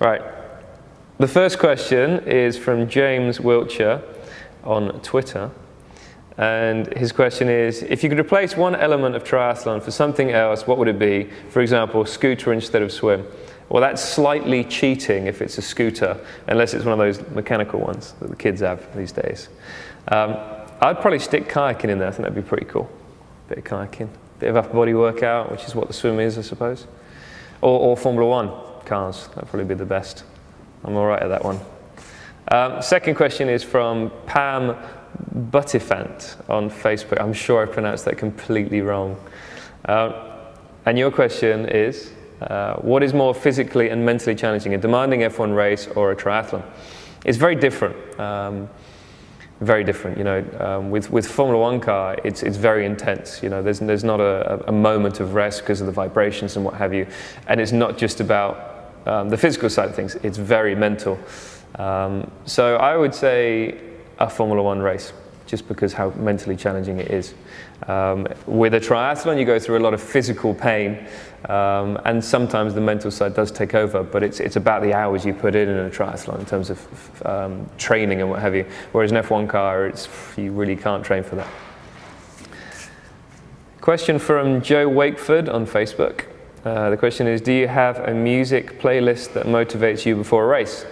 Right. The first question is from James Wiltshire on Twitter. And his question is, if you could replace one element of triathlon for something else, what would it be? For example, scooter instead of swim. Well, that's slightly cheating if it's a scooter, unless it's one of those mechanical ones that the kids have these days. I'd probably stick kayaking in there. I think that'd be pretty cool. Bit of kayaking, bit of upper body workout, which is what the swim is, I suppose. Or Formula One cars. That'd probably be the best. I'm all right at that one. Second question is from Pam Buttifant on Facebook. I'm sure I pronounced that completely wrong. And your question is, what is more physically and mentally challenging, a demanding F1 race or a triathlon? It's very different. Very different. You know, with Formula One car, it's very intense. You know, there's not a moment of rest because of the vibrations and what have you. And it's not just about the physical side of things. It's very mental. So I would say a Formula One race, just because how mentally challenging it is. With a triathlon, you go through a lot of physical pain, and sometimes the mental side does take over, but it's about the hours you put in a triathlon in terms of training and what have you. Whereas an F1 car, you really can't train for that. Question from Joe Wakeford on Facebook. The question is, do you have a music playlist that motivates you before a race?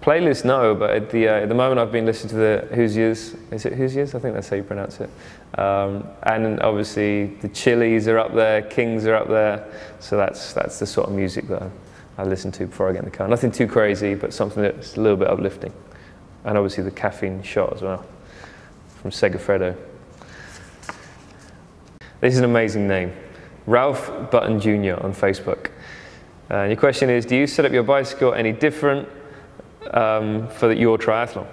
Playlist, no, but at the moment I've been listening to the Hoosiers. Is it Hoosiers? I think that's how you pronounce it. And obviously the Chili's are up there, Kings are up there. So that's the sort of music that I listen to before I get in the car. Nothing too crazy, but something that's a little bit uplifting. And obviously the Caffeine Shot as well, from Segafredo. This is an amazing name. Ralph Button Jr. on Facebook. And your question is, do you set up your bicycle any different for your triathlon?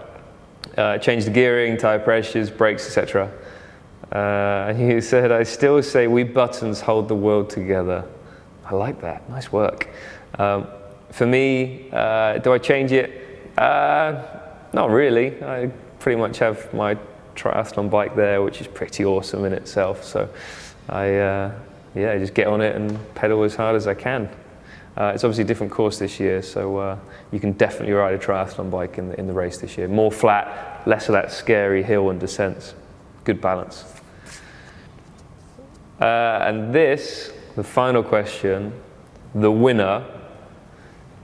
Change the gearing, tire pressures, brakes, etc. And you said, I still say we buttons hold the world together. I like that. Nice work. For me, do I change it? Not really. I pretty much have my triathlon bike there, which is pretty awesome in itself. So I just get on it and pedal as hard as I can. It's obviously a different course this year, so you can definitely ride a triathlon bike in the race this year. More flat, less of that scary hill and descents. Good balance. And this, the final question, the winner,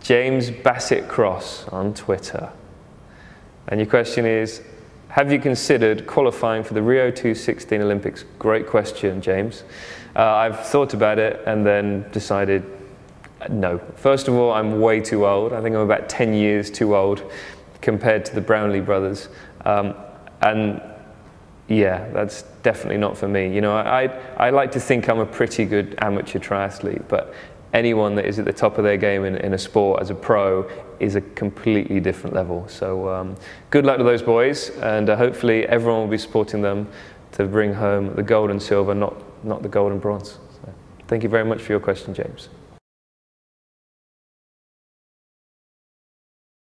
James Bassett Cross on Twitter. And your question is, have you considered qualifying for the Rio 2016 Olympics? Great question, James. I've thought about it and then decided no. First of all, I'm way too old. I think I'm about 10 years too old compared to the Brownlee brothers. And yeah, that's definitely not for me. You know, I like to think I'm a pretty good amateur triathlete, but anyone that is at the top of their game in a sport as a pro is a completely different level. So good luck to those boys, and hopefully everyone will be supporting them to bring home the gold and silver, not the gold and bronze. So, thank you very much for your question, James.